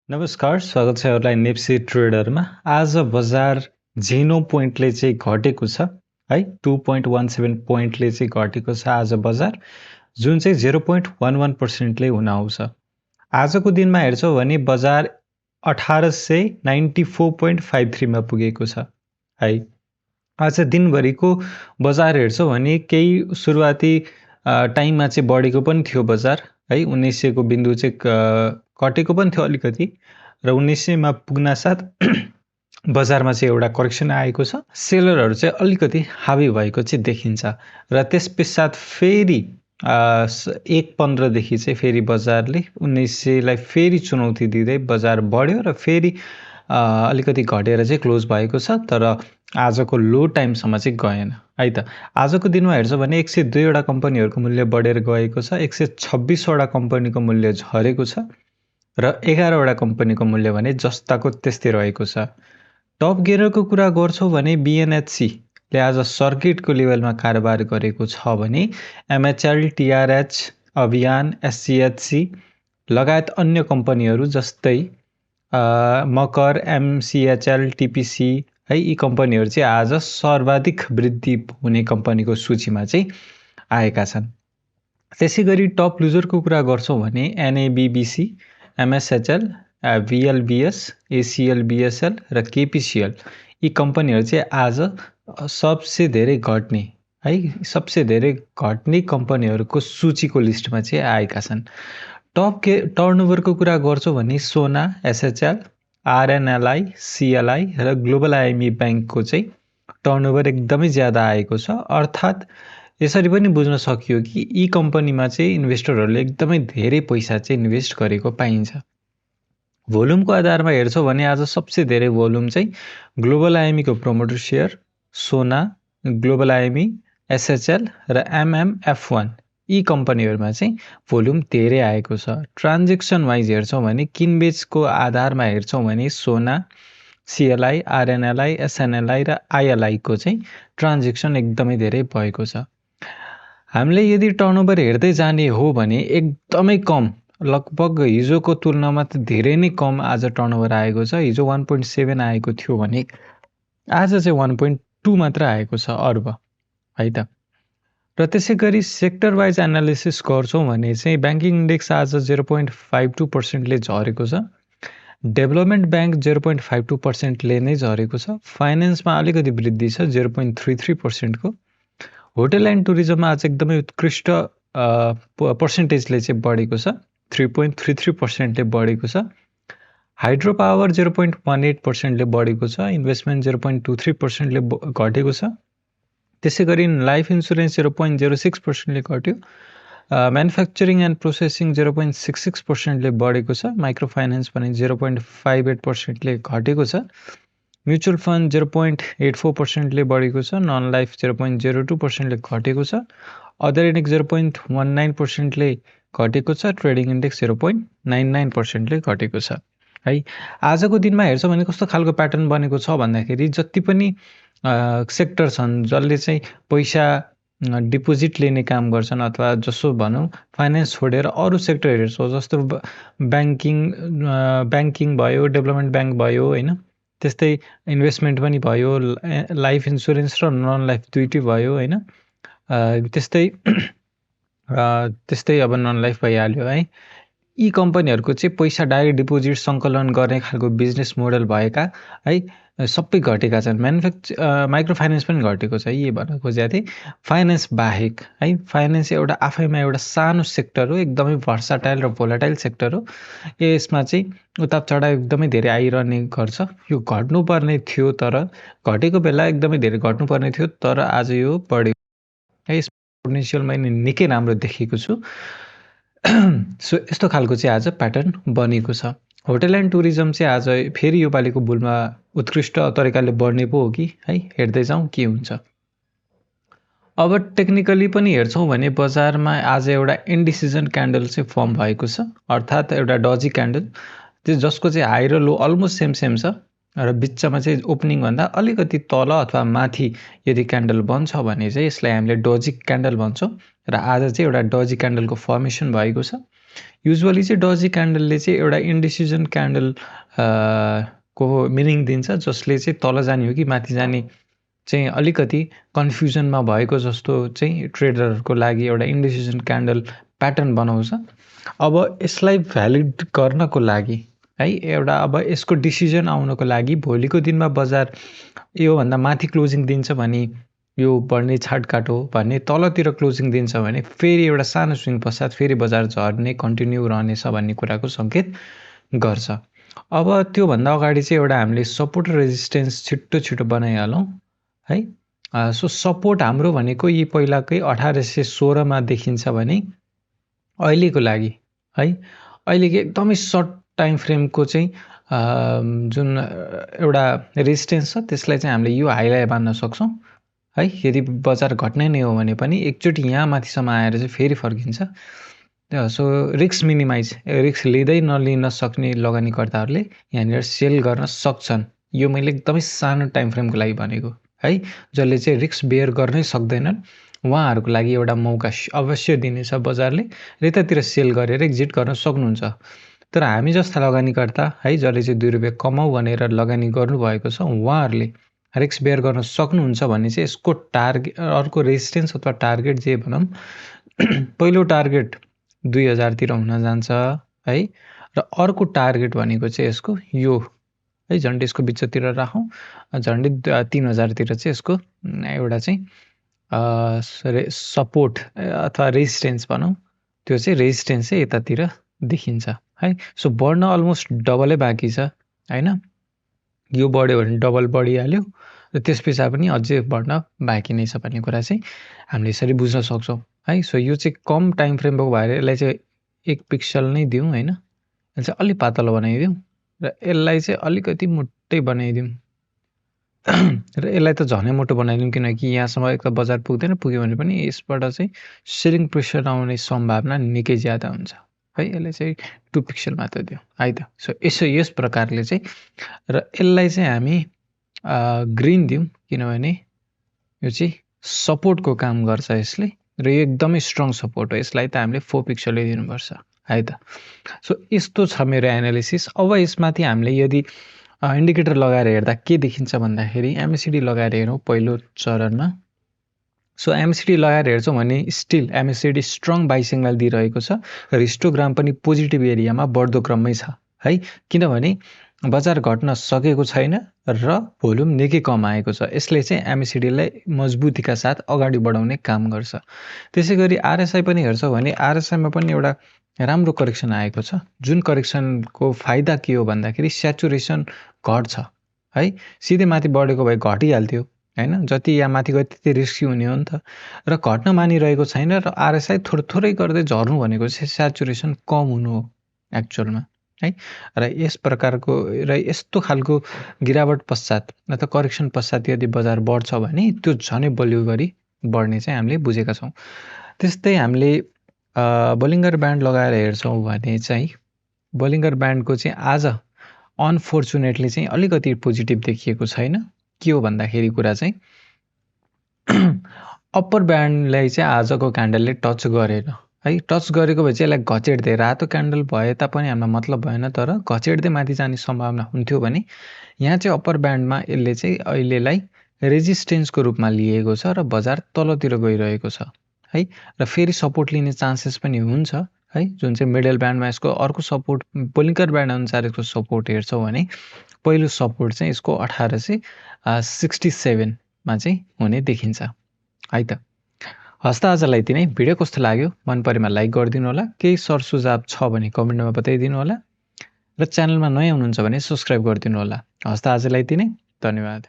नमस्कार, स्वागत छ यहाँलाई नेप्से ट्रेडरमा। आज बजार जेनो पोइन्टले चाहिँ घटेको छ है, 2.17 पोइन्टले चाहिँ घटेको छ आज बजार, जुन चाहिँ 0.11%ले हुन आउँछ। आजको दिनमा हेर्छौँ भने बजार 1894.53 मा पुगेको छ है। आज दिनभरिको बजार हेर्छौँ भने केही सुरुवाती टाइममा चाहिँ बढेको पनि थियो बजार है, 1900 को बिन्दु चाहिँ घटेको पनि थियो अलिकति र 1900 मा पुग्नासाथ बजारमा चाहिँ एउटा करेक्सन आएको छ। सेलरहरू चाहिँ अलिकति हावी भएको चाहिँ देखिन्छ र त्यसपश्चात फेरि 1.15 देखि चाहिँ फेरि बजारले 1900 लाई फेरि चुनौती दिँदै बजार बढ्यो र फेरि अलिकति घटेर चाहिँ क्लोज भएको छ, तर आजको लो टाइमसम्म चाहिँ गएन है त। आजको दिनमा हेर्छौँ भने 102 वटा कम्पनीहरूको मूल्य बढेर गएको छ, 126 वटा कम्पनीको मूल्य झरेको छ र 11 वटा कम्पनीको मूल्य भने जस्ताको त्यस्तै रहेको छ। टप गेनरको कुरा गर्छौँ भने BNHC ले आज सर्किटको लेभलमा कारोबार गरेको छ भने MHL, TRH, अभियान, SCHC लगायत अन्य कम्पनीहरू जस्तै मकर, MCHL, TPC है, यी कम्पनीहरू चाहिँ आज सर्वाधिक वृद्धि हुने कम्पनीको सूचीमा चाहिँ आएका छन्। त्यसैगरी टप लुजरको कुरा गर्छौँ भने NABBC, MSHL, VLBS, ACL-BSL र KPCL यी कम्पनीहरू चाहिँ आज सबसे धेरै घट्ने है, सबसे धेरै घट्ने कम्पनीहरूको सूचीको लिस्टमा चाहिँ आएका छन्। टप टर्नओभरको कुरा गर्छौँ भने सोना, SHL, RNLI, CLI र ग्लोबल IME ब्याङ्कको चाहिँ टर्नओभर एकदमै ज्यादा आएको छ। अर्थात् यसरी पनि बुझ्न सकियो कि यी कम्पनीमा चाहिँ इन्भेस्टरहरूले एकदमै धेरै पैसा चाहिँ इन्भेस्ट गरेको पाइन्छ। भोल्युमको आधारमा हेर्छौँ भने आज सबसे धेरै भोल्युम चाहिँ ग्लोबल IME को प्रोमोटर सेयर, सोना, ग्लोबल IME, SHL र MMF1 यी कम्पनीहरूमा चाहिँ भोल्युम धेरै आएको छ। ट्रान्जेक्सन वाइज हेर्छौँ भने किनबेचको आधारमा हेर्छौँ भने सोना, CLI, RNLI, SNLI र ILI को चाहिँ ट्रान्जेक्सन एकदमै धेरै भएको छ। हामीले यदि टर्नओभर हेर्दै जाने हो भने एकदमै कम, लगभग हिजोको तुलनामा त धेरै नै कम आज टर्नओभर आएको छ। हिजो 1.7 आएको थियो भने आज चाहिँ 1.2 मात्र आएको छ अर्ब है त। र त्यसै गरी सेक्टर वाइज एनालिसिस गर्छौँ भने चाहिँ ब्याङ्किङ इन्डेक्स आज 0.52%ले झरेको छ, डेभलपमेन्ट ब्याङ्क 0.52%ले नै झरेको छ, फाइनेन्समा अलिकति वृद्धि छ 0.33% को, होटल एन्ड टुरिज्ममा आज एकदमै उत्कृष्ट पर्सेन्टेजले चाहिँ बढेको छ, 3.33%ले बढेको छ, हाइड्रो पावर 0.18%ले बढेको छ, इन्भेस्टमेन्ट 0.23%ले घटेको छ, त्यसै गरी लाइफ इन्सुरेन्स 0.06%ले घट्यो, म्यानुफ्याक्चरिङ एन्ड प्रोसेसिङ 0.66%ले बढेको छ, माइक्रो फाइनेन्स पनि 0.58%ले घटेको छ, म्युचुअल फन्ड 0.84%ले बढेको छ, नन लाइफ 0.02%ले घटेको छ, अदर इन्डेक्स 0.19%ले घटेको छ, ट्रेडिङ इन्डेक्स 0.99%ले घटेको छ है। आजको दिनमा हेर्छौँ भने कस्तो खालको प्याटर्न बनेको छ भन्दाखेरि जति पनि सेक्टर छन् जसले चाहिँ पैसा डिपोजिट लिने काम गर्छन् अथवा जसो भनौँ फाइनेन्स छोडेर अरू सेक्टर हेर्छौँ, जस्तो ब्याङ्किङ भयो, डेभलपमेन्ट ब्याङ्क भयो होइन, त्यस्तै इन्भेस्टमेन्ट पनि भयो, लाइफ इन्सुरेन्स र नन लाइफ दुइटै भयो होइन, त्यस्तै अब नन लाइफ भइहाल्यो है। यी कम्पनीहरूको चाहिँ पैसा डाइरेक्ट डिपोजिट सङ्कलन गर्ने खालको बिजनेस मोडल भएका है सबै घटेका छन्। माइक्रो फाइनेन्स पनि घटेको छ। यही भन्न खोजेको थिएँ, फाइनेन्स बाहेक है, फाइनेन्स एउटा आफैमा एउटा सानो सेक्टर हो, एकदमै भर्साटाइल र भोलाटाइल सेक्टर हो। यसमा चाहिँ उतार चढाव एकदमै धेरै आइरहने गर्छ। यो घट्नुपर्ने थियो, तर घटेको बेला एकदमै धेरै घट्नुपर्ने थियो, तर आज यो बढेको है। यसमा पोटेन्सियल मैले निकै राम्रो देखेको छु। सो यस्तो खालको चाहिँ आज प्याटर्न बनेको छ। होटल एन्ड टुरिज्म चाहिँ आज फेरि योपालिको बुलमा उत्कृष्ट तरिकाले बढ्ने पो हो कि है, हेर्दै जाउँ के हुन्छ। अब टेक्निकली पनि हेर्छौँ भने बजारमा आज एउटा इन्डिसिजन क्यान्डल चाहिँ फर्म भएको छ, अर्थात् एउटा डजी क्यान्डल त्यो जसको चाहिँ हाई र लो अलमोस्ट सेम छ र बिचमा चाहिँ ओपनिङभन्दा अलिकति तल अथवा माथि यदि क्यान्डल बन्छ भने चाहिँ यसलाई हामीले डजी क्यान्डल भन्छौँ। र आज चाहिँ एउटा डजी क्यान्डलको फर्मेसन भएको छ। युजुअली चाहिँ डजी क्यान्डलले चाहिँ एउटा इन्डिसिजन क्यान्डल को मिनिङ दिन्छ, जसले चाहिँ तल जाने हो कि माथि जाने चाहिँ अलिकति कन्फ्युजनमा भएको जस्तो चाहिँ ट्रेडरहरूको लागि एउटा इन्डिसिजन क्यान्डल प्याटर्न बनाउँछ। अब यसलाई भ्यालिड गर्नको लागि है, एउटा अब यसको डिसिजन आउनको लागि भोलिको दिनमा बजार योभन्दा माथि क्लोजिङ दिन्छ भने यो बढ्ने छाटकाट हो, भन्ने तलतिर क्लोजिङ दिन्छ भने फेरि एउटा सानो स्विङ पश्चात फेरि बजार झर्ने कन्टिन्यू रहनेछ भन्ने कुराको सङ्केत गर्छ। अब त्योभन्दा अगाडि चाहिँ एउटा हामीले सपोर्ट र रेजिस्टेन्स छिटो बनाइहालौँ है। सो सपोर्ट हाम्रो भनेको यी पहिलाकै 1816मा देखिन्छ भने अहिलेको लागि है, अहिलेको एकदमै सर्ट टाइम फ्रेमको चाहिँ जुन एउटा रेजिस्टेन्स छ त्यसलाई चाहिँ हामीले यो हाईलाई बाँध्न सक्छौँ है। यदि बजार घट्ने नै हो भने पनि एकचोटि यहाँ माथिसम्म आएर चाहिँ फेरि फर्किन्छ। सो रिस्क मिनिमाइज, रिस्क लिँदै नलिन सक्ने लगानीकर्ताहरूले यहाँनिर सेल गर्न सक्छन्। यो मैले एकदमै सानो टाइम फ्रेमको लागि भनेको है। जसले चाहिँ रिस्क बेयर गर्नै सक्दैनन् उहाँहरूको लागि एउटा मौका अवश्य दिनेछ बजारले, र यतातिर सेल गरेर एक्जिट गर्न सक्नुहुन्छ। तर हामी जस्ता लगानीकर्ता है, जसले चाहिँ 2 रुपियाँ कमाऊ भनेर लगानी गर्नुभएको छ, उहाँहरूले रिस्क बेयर गर्न सक्नुहुन्छ भने चाहिँ यसको टार्गेट, अर्को रेजिस्टेन्स अथवा टार्गेट जे भनौँ, पहिलो टार्गेट 2000 तिर हुन जान्छ है, र अर्को टार्गेट भनेको चाहिँ यसको यो है, झन्डै यसको बिचतिर राखौँ, झन्डै 3000 तिर चाहिँ यसको एउटा चाहिँ सपोर्ट अथवा रेजिस्टेन्स भनौँ, त्यो चाहिँ रेजिस्टेन्स चाहिँ यतातिर देखिन्छ है। सो बढ्न अलमोस्ट डबलै बाँकी छ होइन, यो बढ्यो भने डबल बढिहाल्यो र त्यस पछाडि पनि अझै बढ्न बाँकी नै छ भन्ने कुरा चाहिँ हामीले यसरी बुझ्न सक्छौँ है। सो यो चाहिँ कम टाइम फ्रेम भएको भएर यसलाई चाहिँ 1 पिक्सल नै दिउँ होइन, यसलाई चाहिँ अलिक पातलो बनाइदिउँ र यसलाई चाहिँ अलिकति मोटै बनाइदिउँ र यसलाई त झनै मोटो बनाइदिउँ, किनकि यहाँसम्म एक त बजार पुग्दैन, पुग्यो भने पनि यसबाट चाहिँ सेलिङ प्रेसर आउने सम्भावना निकै ज्यादा हुन्छ है। यसलाई चाहिँ 2 पिक्सल मात्र दिउँ है त। सो यस प्रकारले चाहिँ, र यसलाई चाहिँ हामी ग्रिन दिउँ, किनभने यो चाहिँ सपोर्टको काम गर्छ यसले, र यो एकदमै स्ट्रङ सपोर्ट हो। यसलाई त हामीले 4 पिक्सलै दिनुपर्छ है त। सो यस्तो छ मेरो एनालिसिस। अब यसमाथि हामीले यदि इन्डिकेटर लगाएर हेर्दा के देखिन्छ भन्दाखेरि एमएससिडी लगाएर हेरौँ पहिलो चरणमा। सो एमएससिडी लगाएर हेर्छौँ भने स्टिल एमएससिडी स्ट्रङ बाई सिग्नल दिइरहेको छ र हिस्टोग्राम पनि पोजिटिभ एरियामा बढ्दो क्रममै छ है, किनभने बजार घट्न सकेको छैन र भोल्युम निकै कम आएको छ। यसले चाहिँ एमएससिडीलाई मजबुतीका साथ अगाडि बढाउने काम गर्छ। त्यसै गरी आरएसआई पनि हेर्छौँ भने आरएसआईमा पनि एउटा राम्रो करेक्सन आएको छ, जुन करेक्सनको फाइदा के हो भन्दाखेरि स्याचुरेसन घट्छ है। सिधै माथि बढेको भए घटिहाल्थ्यो होइन, जति यहाँ माथि गयो त्यति रिस्की हुने हो नि त, र घट्न मानिरहेको छैन र आरएसआई थोरै गर्दै झर्नु भनेको चाहिँ स्याचुरेसन कम हुनु हो एक्चुअलमा है। र यस प्रकारको र यस्तो खालको गिरावट पश्चात अथवा करेक्सन पश्चात यदि बजार बढ्छ भने त्यो झनै बलियो गरी बढ्ने चाहिँ हामीले बुझेका छौँ। त्यस्तै हामीले बोलिङ्गर ब्यान्ड लगाएर हेर्छौँ भने चाहिँ बोलिङ्गर ब्यान्डको चाहिँ आज अनफोर्चुनेटली चाहिँ अलिकति पोजिटिभ देखिएको छैन। के हो भन्दाखेरि कुरा चाहिँ अप्पर ब्यान्डलाई चाहिँ आजको क्यान्डलले टच गरेन है। टच गरेको भए चाहिँ यसलाई घचेट्दै, रातो क्यान्डल भए तापनि हामीलाई मतलब भएन, तर घचेट्दै माथि जाने सम्भावना हुन्थ्यो भने यहाँ चाहिँ अप्पर ब्यान्डमा यसले चाहिँ अहिलेलाई रेजिस्टेन्सको रूपमा लिएको छ र बजार तलतिर गइरहेको छ है। र फेरि सपोर्ट लिने चान्सेस पनि हुन्छ है, जुन चाहिँ मिडल ब्यान्डमा यसको अर्को सपोर्ट, बोलिङ्गर ब्यान्ड अनुसार यसको सपोर्ट हेर्छौँ भने पहिलो सपोर्ट चाहिँ यसको 1867मा चाहिँ हुने देखिन्छ है त। हस्त आजलाई यति नै। भिडियो कस्तो लाग्यो, मन परेमा लाइक गरिदिनु होला, केही सरसुझाव छ भने कमेन्टमा बताइदिनु होला, र च्यानलमा नयाँ हुनुहुन्छ भने सब्सक्राइब गरिदिनु होला। हस्त आजलाई यति नै, धन्यवाद।